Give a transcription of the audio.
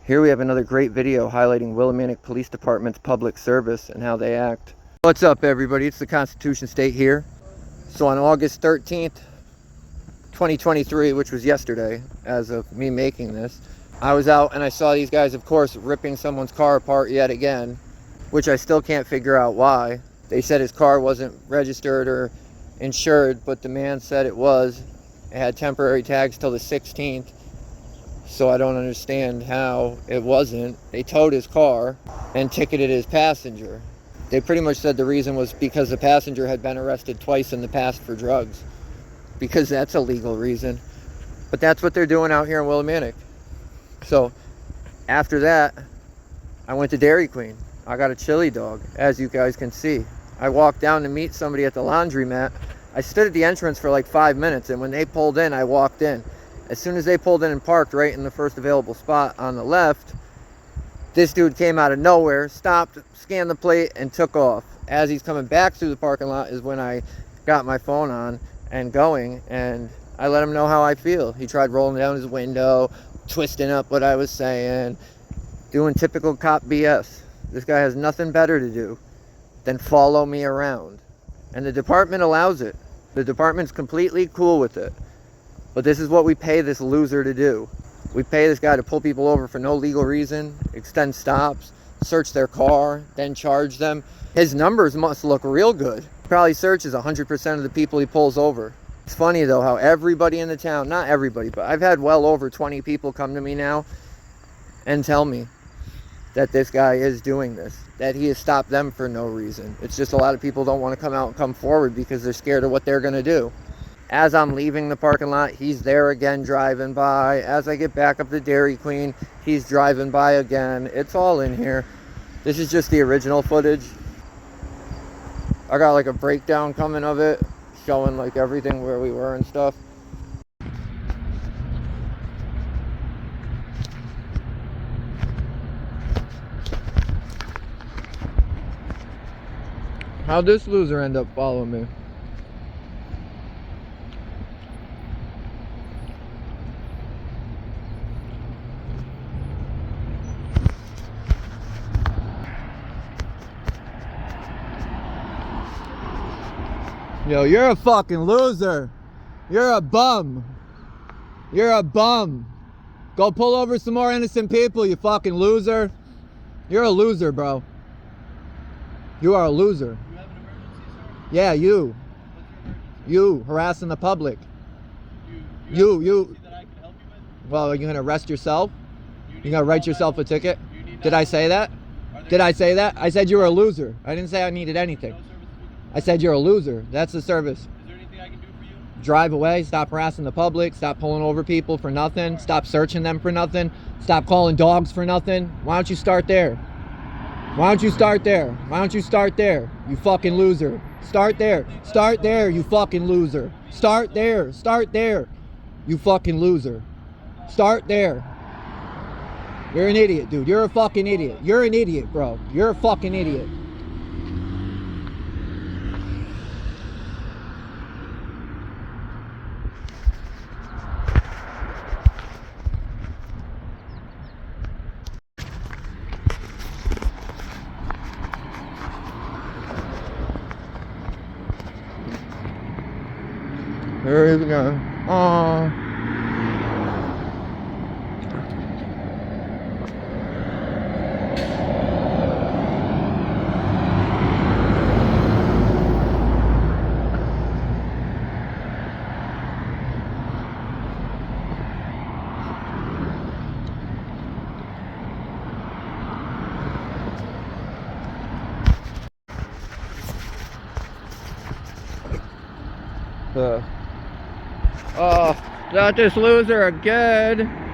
Here we have another great video highlighting Willimantic Police Department's public service and how they act. What's up, everybody? It's the Constitution State here. So on August 13th, 2023, which was yesterday, as of me making this, I was out and I saw these guys, of course, ripping someone's car apart yet again, which I still can't figure out why. They said his car wasn't registered or insured, but the man said it was. It had temporary tags till the 16th. So I don't understand how it wasn't. They towed his car and ticketed his passenger. They pretty much said the reason was because the passenger had been arrested twice in the past for drugs. Because that's a legal reason. But that's what they're doing out here in Willimantic. So after that, I went to Dairy Queen. I got a chili dog, as you guys can see. I walked down to meet somebody at the laundromat. I stood at the entrance for like 5 minutes, and when they pulled in, I walked in. As soon as they pulled in and parked right in the first available spot on the left, this dude came out of nowhere, stopped, scanned the plate, and took off. As he's coming back through the parking lot is when I got my phone on and going, and I let him know how I feel. He tried rolling down his window, twisting up what I was saying, doing typical cop BS. This guy has nothing better to do than follow me around. And the department allows it. The department's completely cool with it. But this is what we pay this loser to do. We pay this guy to pull people over for no legal reason, extend stops, search their car, then charge them. His numbers must look real good. Probably searches 100% of the people he pulls over. It's funny though how everybody in the town, not everybody, but I've had well over 20 people come to me now and tell me that this guy is doing this, that he has stopped them for no reason. It's just a lot of people don't want to come out and come forward because they're scared of what they're going to do. As I'm leaving the parking lot, he's there again driving by. As I get back up to Dairy Queen, he's driving by again. It's all in here. This is just the original footage. I got like a breakdown coming of it, showing like everything where we were and stuff. How'd this loser end up following me? Yo, you're a fucking loser. You're a bum. You're a bum. Go pull over some more innocent people, you fucking loser. You're a loser, bro. You are a loser. You have an emergency, sir? Yeah, you. What's your emergency? You harassing the public. You have an emergency that I can help you with? Well, are you gonna arrest yourself? You gonna write yourself a ticket? Did I say that? Did I say that? I said you were a loser. I didn't say I needed anything. I said you're a loser. That's the service. Is there anything I can do for you? Drive away. Stop harassing the public. Stop pulling over people for nothing. Stop searching them for nothing. Stop calling dogs for nothing. Why don't you start there? Why don't you start there? Why don't you start there? You fucking loser. Start there. Start there, you fucking loser. Start there. Start there. You fucking loser. Start there. You're an idiot, dude. You're a fucking idiot. You're an idiot, bro. You're a fucking idiot. There we go. Aww. Oh, not this loser again.